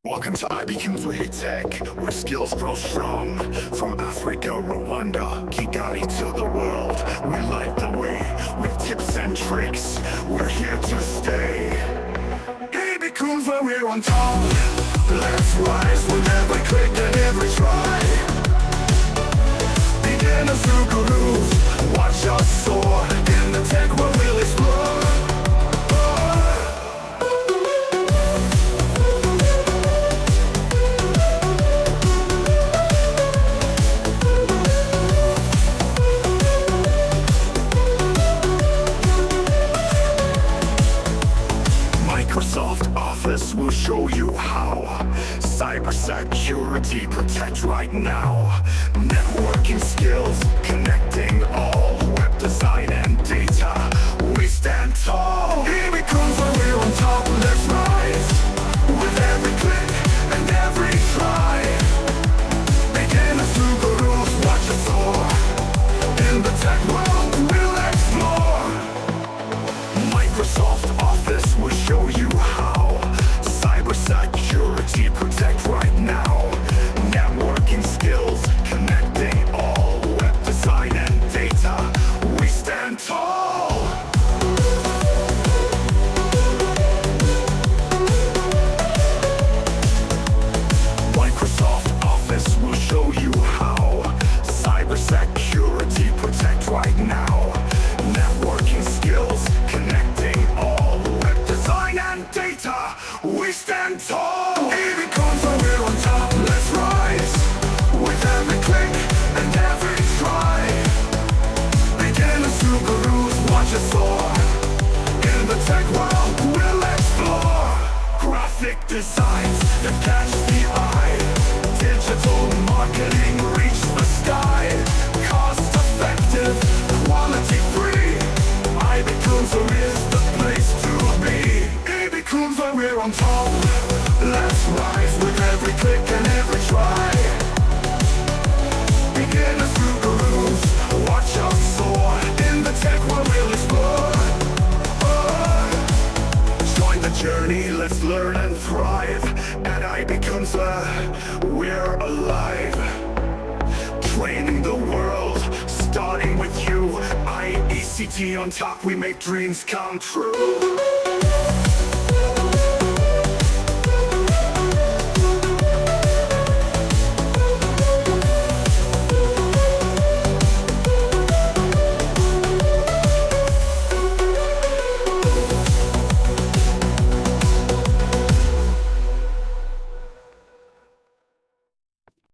Welcome to IBIKUNZWE ICT, where skills grow strong. From Africa, Rwanda, Kigali to the world, we light the way with tips and tricks. We're here to stay. IBIKUNZWE, we're on top. Let's rise with every click and every try. Beginners through gurus, watch us soar. In the tech world we'll explore. Microsoft Office will show you how. Cybersecurity protect right now. Networking skills, connecting all. Web design and data, we stand tall. IBIKUNZWE, we're on top, let's rise. With every click and every try. Beginners through gurus, watch us soar. In the tech world, we'll explore. Microsoft Office will show you how. Cybersecurity protect right now. Networking skills, connecting all. Web design and data, we stand tall. Microsoft Office will show you how. Cybersecurity protect right now. Networking skills, connecting all. Web design and data, we stand tall. IBIKUNZWE, we're on top, let's rise. With every click and every try. Beginners through gurus, watch us soar. In the tech world, we'll explore. Graphic designs that catch the eye. Digital marketing, reach the sky. Cost effective, quality free. IBIKUNZWE is the place to be. IBIKUNZWE, we're on top. Let's rise with every click and every try. Beginners through gurus, watch us soar. In the tech world we'll explore. Join the journey, let's learn and thrive. At IBIKUNZWE, we're alive. Training the world, starting with you. IECT on top, we make dreams come true.